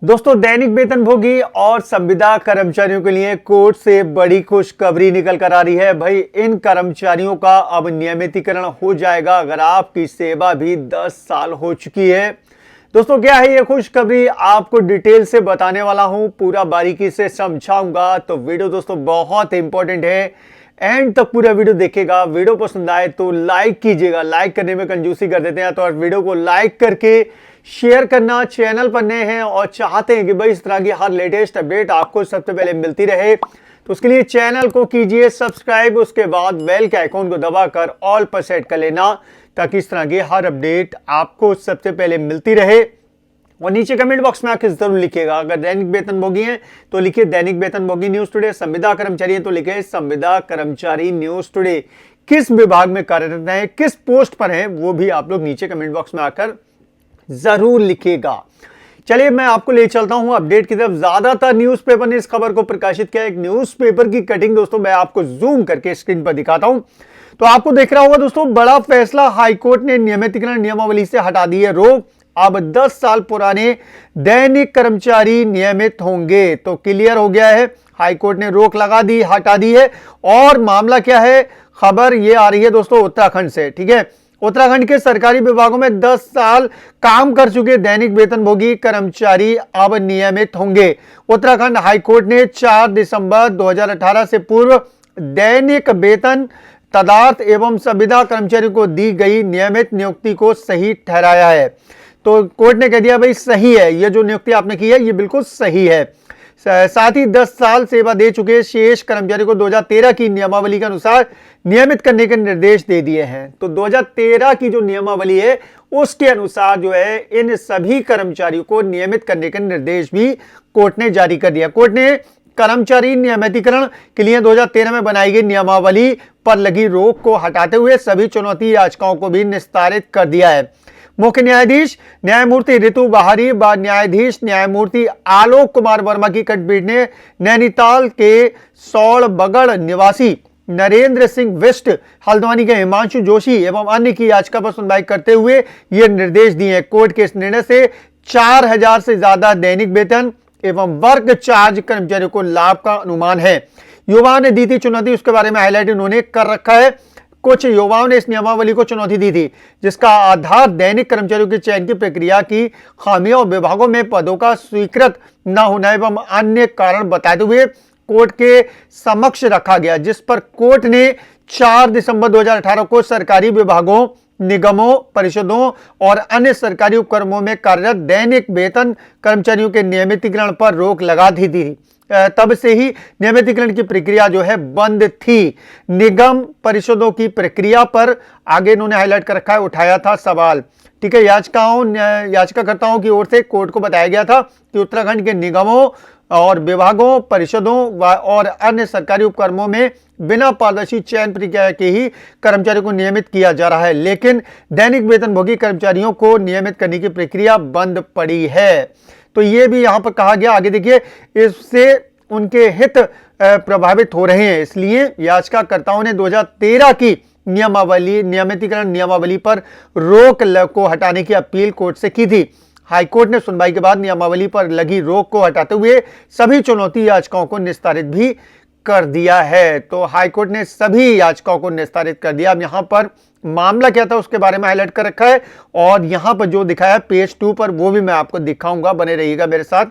दोस्तों, दैनिक वेतनभोगी और संविदा कर्मचारियों के लिए कोर्ट से बड़ी खुशखबरी निकल कर आ रही है। भाई, इन कर्मचारियों का अब नियमितीकरण हो जाएगा अगर आपकी सेवा भी 10 साल हो चुकी है। दोस्तों, क्या है ये खुशखबरी, आपको डिटेल से बताने वाला हूं, पूरा बारीकी से समझाऊंगा। तो वीडियो दोस्तों बहुत इंपॉर्टेंट है, एंड तक पूरा वीडियो देखेगा। वीडियो पसंद आए तो लाइक कीजिएगा, लाइक करने में कंजूसी कर देते हैं, तो वीडियो को लाइक करके शेयर करना। चैनल पर नए हैं और चाहते हैं कि भाई इस तरह की हर लेटेस्ट अपडेट आपको सबसे पहले मिलती रहे, तो उसके लिए चैनल को कीजिए सब्सक्राइब, उसके बाद बेल के आइकॉन को दबाकर ऑल पर सेट कर लेना, ताकि इस तरह की हर अपडेट आपको सबसे पहले मिलती रहे। और नीचे कमेंट बॉक्स में आके जरूर लिखिएगा, अगर दैनिक वेतनभोगी हैं तो लिखिए दैनिक वेतनभोगी न्यूज टुडे, संविदा कर्मचारी हैं तो लिखिए संविदा कर्मचारी न्यूज टुडे। किस विभाग में कार्यरत हैं, किस पोस्ट पर हैं, वो भी आप लोग नीचे कमेंट बॉक्स में आकर जरूर लिखिएगा। चलिए मैं आपको ले चलता हूं अपडेट की तरफ। ज्यादातर न्यूज़पेपर ने इस खबर को प्रकाशित किया। एक न्यूज़पेपर की कटिंग दोस्तों मैं आपको जूम करके स्क्रीन पर दिखाता हूं, तो आपको दिख रहा होगा दोस्तों, बड़ा फैसला, हाईकोर्ट ने नियमितीकरण नियमावली से हटा दी है रोक, अब 10 साल पुराने दैनिक कर्मचारी नियमित होंगे। तो क्लियर हो गया है, हाईकोर्ट ने रोक लगा दी, हटा दी है। और मामला क्या है, खबर ये आ रही है दोस्तों उत्तराखंड से। ठीक है, उत्तराखंड के सरकारी विभागों में 10 साल काम कर चुके दैनिक वेतनभोगी कर्मचारी अब नियमित होंगे। उत्तराखंड हाईकोर्ट ने 4 दिसंबर 2018 से पूर्व दैनिक वेतन तदार्थ एवं संविदा कर्मचारियों को दी गई नियमित नियुक्ति को सही ठहराया है। तो कोर्ट ने कह दिया भाई सही है, ये जो नियुक्ति आपने की है ये बिल्कुल सही है। साथ ही 10 साल सेवा दे चुके शेष कर्मचारी को 2013 की नियमावली के अनुसार नियमित करने के निर्देश दे दिए हैं। तो 2013 की जो नियमावली है उसके अनुसार जो है इन सभी कर्मचारियों को नियमित करने के निर्देश भी कोर्ट ने जारी कर दिया। कोर्ट ने कर्मचारी नियमितीकरण के लिए 2013 में बनाई गई नियमावली पर लगी रोक को हटाते हुए सभी चुनौती याचिकाओं को भी निस्तारित कर दिया है। मुख्य न्यायाधीश न्यायमूर्ति ऋतु बहारी व न्यायाधीश न्यायमूर्ति आलोक कुमार वर्मा की खंडपीठ ने नैनीताल के सौड़बगड़ निवासी नरेंद्र सिंह बिष्ट, हल्द्वानी के हिमांशु जोशी एवं अन्य की याचिका पर सुनवाई करते हुए ये निर्देश दिए। कोर्ट के इस निर्णय से 4000 से ज्यादा दैनिक वेतन एवं वर्क चार्ज कर्मचारियों को लाभ का अनुमान है। युवाओं ने दी थी चुनौती, उसके बारे में हाईलाइट उन्होंने कर रखा है। कुछ युवाओं ने इस नियमावली को चुनौती दी थी, जिसका आधार दैनिक कर्मचारियों के चयन की प्रक्रिया की खामियों और विभागों में पदों का स्वीकृत न होना एवं अन्य कारण बताते हुए कोर्ट के समक्ष रखा गया, जिस पर कोर्ट ने 4 दिसंबर 2018 को सरकारी विभागों, निगमों, परिषदों और अन्य सरकारी उपक्रमों में कार्यरत दैनिक वेतन कर्मचारियों के नियमितीकरण पर रोक लगा दी थी। तब से ही नियमितीकरण की प्रक्रिया जो है बंद थी। निगम परिषदों की प्रक्रिया पर आगे इन्होंने हाईलाइट कर रखा है, उठाया था सवाल। ठीक है, याचिकाकर्ताओं की ओर से कोर्ट को बताया गया था कि उत्तराखंड के निगमों और विभागों, परिषदों और अन्य सरकारी उपक्रमों में बिना पारदर्शी चयन प्रक्रिया के ही कर्मचारियों को नियमित किया जा रहा है, लेकिन दैनिक वेतनभोगी कर्मचारियों को नियमित करने की प्रक्रिया बंद पड़ी है। तो ये भी यहां पर कहा गया, आगे देखिए, इससे उनके हित प्रभावित हो रहे हैं, इसलिए याचिकाकर्ताओं ने 2013 की नियमितीकरण नियमावली पर रोक को हटाने की अपील कोर्ट से की थी। हाईकोर्ट ने सुनवाई के बाद नियमावली पर लगी रोक को हटाते हुए सभी चुनौती याचिकाओं को निस्तारित भी कर दिया है। तो हाईकोर्ट ने सभी याचिकाओं को निस्तारित कर दिया। अब यहां पर मामला क्या था उसके बारे में हाईलाइट कर रखा है, और यहां पर जो दिखाया पेज 2 पर वो भी मैं आपको दिखाऊंगा, बने रहिएगा मेरे साथ।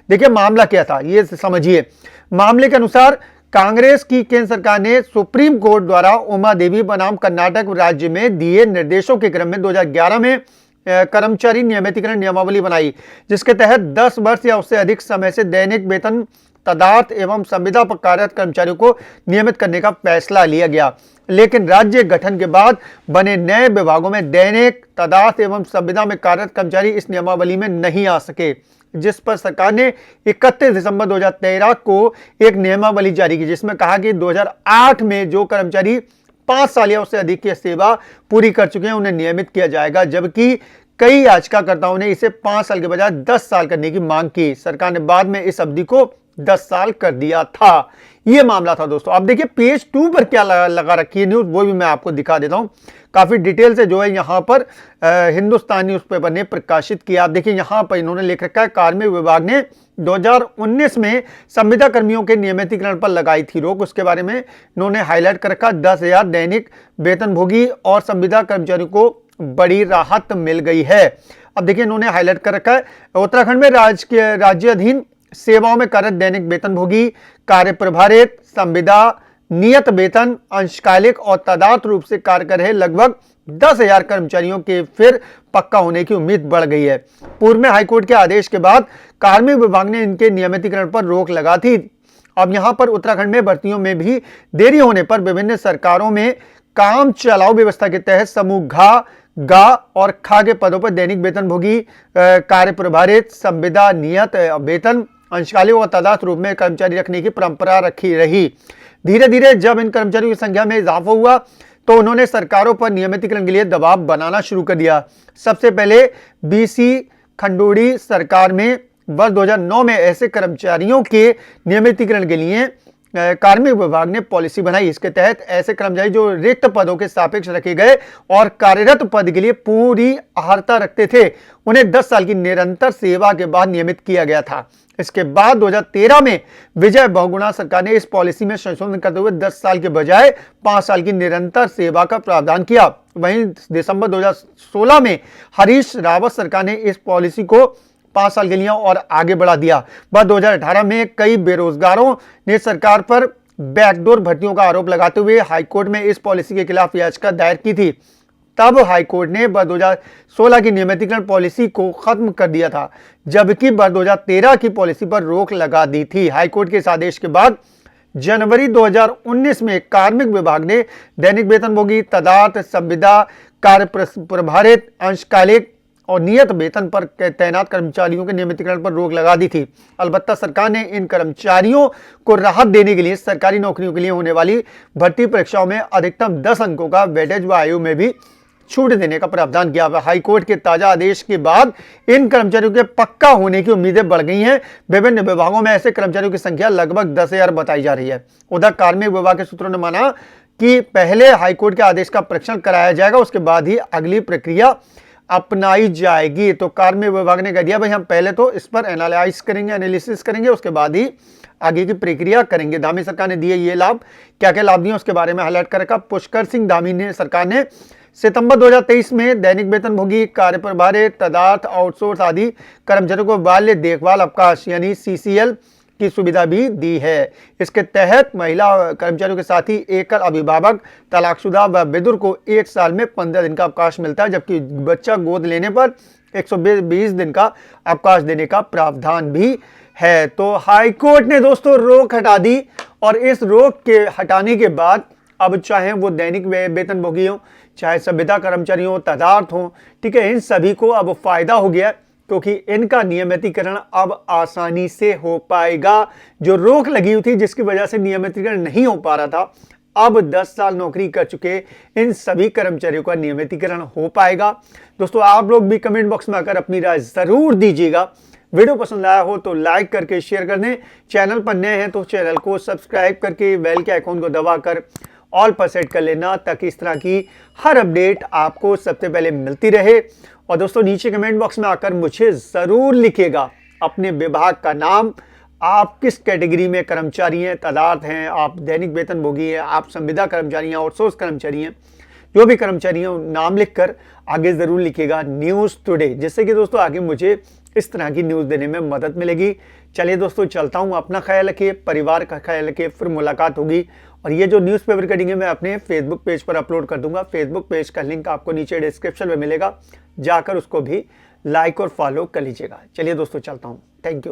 देखिए मामला क्या था ये समझिए। मामले के अनुसार कांग्रेस की केंद्र सरकार ने सुप्रीम कोर्ट द्वारा उमा देवी बनाम कर्नाटक राज्य में दिए निर्देशों के क्रम में 2011 में कर्मचारी नियमितीकरण नियमावली बनाई, जिसके तहत 10 वर्ष या उससे अधिक समय से दैनिक वेतन तदार्थ एवं संविदा पर कार्यरत कर्मचारियों को नियमित करने का फैसला लिया गया। लेकिन राज्य गठन के बाद बने नए विभागों में दैनिक तदार्थ एवं संविदा में कार्यरत कर्मचारी इस नियमावली में नहीं आ सके, जिस पर सरकार ने 31 दिसंबर 2013 को एक नियमावली जारी की, जिसमें कहा कि 2008 में जो कर्मचारी 5 साल या उससे अधिक की सेवा पूरी कर चुके हैं उन्हें नियमित किया जाएगा, जबकि कई याचिकाकर्ताओं ने इसे 5 साल के बजाय 10 साल करने की मांग की। सरकार ने बाद में इस अवधि को 10 साल कर दिया था। ये मामला था दोस्तों। अब देखिए पेज 2 पर क्या लगा रखी है न्यूज, वो भी मैं आपको दिखा देता हूं। काफी डिटेल से जो है यहाँ पर हिंदुस्तान न्यूज़पेपर ने प्रकाशित किया। आप देखिए यहाँ पर इन्होंने लिख रखा है, कार्मिक विभाग ने 2019 में संविदा कर्मियों के नियमितीकरण पर लगाई थी रोक। उसके बारे में इन्होंने हाईलाइट कर रखा, 10,000 दैनिक वेतनभोगी और संविदा कर्मचारियों को बड़ी राहत मिल गई है। अब देखिए इन्होंने हाईलाइट कर रखा है, उत्तराखंड में राज्याधीन सेवाओं में कार्यरत दैनिक वेतनभोगी, कार्य प्रभारित, संविदा, नियत वेतन, अंशकालिक और तदार्थ रूप से कार्य कर रहे लगभग 10,000 कर्मचारियों के फिर पक्का होने की उम्मीद बढ़ गई है। पूर्व में हाईकोर्ट के आदेश के बाद कार्मिक विभाग ने इनके नियमितीकरण पर रोक लगा थी। अब यहां पर उत्तराखंड में भर्तियों में भी देरी होने पर विभिन्न सरकारों में काम चलाओ व्यवस्था के तहत समूह घ, गा और खा के पदों पर दैनिक वेतनभोगी, कार्य प्रभारित, संविदा, नियत वेतन, अंशकालिक और तदार्थ रूप में कर्मचारी रखने की परंपरा रखी रही। धीरे धीरे जब इन कर्मचारियों की संख्या में इजाफा हुआ तो उन्होंने सरकारों पर नियमितीकरण के लिए दबाव बनाना शुरू कर दिया। सबसे पहले बीसी खंडूड़ी सरकार में वर्ष 2009 में ऐसे कर्मचारियों के नियमितीकरण के लिए कार्मिक विभाग ने पॉलिसी बनाई। इसके तहत ऐसे कर्मचारी जो रिक्त पदों के सापेक्ष रखे गए और कार्यरत पद के लिए पूरी अर्हता रखते थे, उन्हें 10 साल की निरंतर सेवा के बाद नियमित किया गया था। इसके बाद 2013 में विजय बहुगुणा सरकार ने इस पॉलिसी में संशोधन करते हुए 10 साल के बजाय 5 साल की निरंतर सेवा का प्रावधान किया। वहीं दिसंबर 2016 में हरीश रावत सरकार ने इस पॉलिसी को 5 साल के लिए और आगे बढ़ा दिया। बाद 2018 में कई बेरोजगारों ने सरकार पर बैकडोर भर्तियों का आरोप लगाते हुए हाईकोर्ट में इस पॉलिसी के खिलाफ याचिका दायर की थी। तब हाईकोर्ट ने वर्ष 2016 की नियमितीकरण पॉलिसी को खत्म कर दिया था, जबकि वर्ष 2013 की पॉलिसी पर रोक लगा दी थी। हाईकोर्ट के इस आदेश के बाद जनवरी 2019 में कार्मिक विभाग ने दैनिक वेतनभोगी, तदार्थ, संविदा, कार्य प्रभारित, अंशकालिक और नियत वेतन पर तैनात कर्मचारियों के नियमितीकरण पर रोक लगा दी थी। अलबत्ता सरकार ने इन कर्मचारियों को राहत देने के लिए सरकारी नौकरियों के लिए होने वाली भर्ती परीक्षाओं में अधिकतम 10 अंकों का वेटेज व आयु में भी छूट देने का प्रावधान किया। हाईकोर्ट के ताजा आदेश के बाद इन कर्मचारियों के पक्का होने की उम्मीदें बढ़ गई हैं। विभिन्न विभागों में ऐसे कर्मचारियों की संख्या लगभग 10,000 बताई जा रही है। उधर कार्मिक विभाग के सूत्रों ने माना कि पहले हाईकोर्ट के आदेश का परीक्षण कराया जाएगा, उसके बाद ही अगली प्रक्रिया अपनाई जाएगी। तो कार्मिक विभाग ने कह दिया भाई हम पहले तो इस पर एनालिसिस करेंगे, उसके बाद ही आगे की प्रक्रिया करेंगे। धामी सरकार ने दिए ये लाभ, क्या क्या लाभ दिए उसके बारे में हाईलाइट कर रखा। पुष्कर सिंह धामी ने सरकार ने सितंबर 2023 में दैनिक वेतनभोगी, कार्य प्रभारित, तदार्थ, आउटसोर्स आदि कर्मचारियों को बाल्य देखभाल अवकाश यानी CCL की सुविधा भी दी है। इसके तहत महिला कर्मचारियों के साथ ही एकल अभिभावक, तलाकशुदा व विधुर को 1 साल में 15 दिन का अवकाश मिलता है, जबकि बच्चा गोद लेने पर 120 दिन का अवकाश देने का प्रावधान भी है। तो हाईकोर्ट ने दोस्तों रोक हटा दी और इस रोक के हटाने के बाद अब चाहे वो दैनिक वेतनभोगी हो, चाहे संविदा कर्मचारी हो, तदार्थ हो, ठीक है, इन सभी को अब फायदा हो गया क्योंकि इनका नियमितीकरण अब आसानी से हो पाएगा। जो रोक लगी हुई थी जिसकी वजह से नियमितीकरण नहीं हो पा रहा था, अब 10 साल नौकरी कर चुके इन सभी कर्मचारियों का नियमितीकरण हो पाएगा। दोस्तों आप लोग भी कमेंट बॉक्स में आकर अपनी राय जरूर दीजिएगा। वीडियो पसंद आया हो तो लाइक करके शेयर कर दें। चैनल पर नए हैं तो चैनल को सब्सक्राइब करके बेल के आइकॉन को दबाकर ऑल पर सेट कर लेना, ताकि इस तरह की हर अपडेट आपको सबसे पहले मिलती रहे। और दोस्तों नीचे कमेंट बॉक्स में आकर मुझे जरूर लिखिएगा अपने विभाग का नाम, आप किस कैटेगरी में कर्मचारी हैं, तदार्थ हैं, आप दैनिक वेतनभोगी हैं, आप संविदा कर्मचारी हैं, आउटसोर्स कर्मचारी हैं, जो भी कर्मचारी हैं नाम लिखकर आगे जरूर लिखिएगा न्यूज़ टुडे, जिससे कि दोस्तों आगे मुझे इस तरह की न्यूज़ देने में मदद मिलेगी। चलिए दोस्तों चलता हूँ, अपना ख्याल रखिए, परिवार का ख्याल रखिए, फिर मुलाकात होगी। और ये जो न्यूज़पेपर कटिंग है मैं अपने फेसबुक पेज पर अपलोड कर दूंगा। फेसबुक पेज का लिंक आपको नीचे डिस्क्रिप्शन में मिलेगा, जाकर उसको भी लाइक और फॉलो कर लीजिएगा। चलिए दोस्तों चलता हूँ, थैंक यू।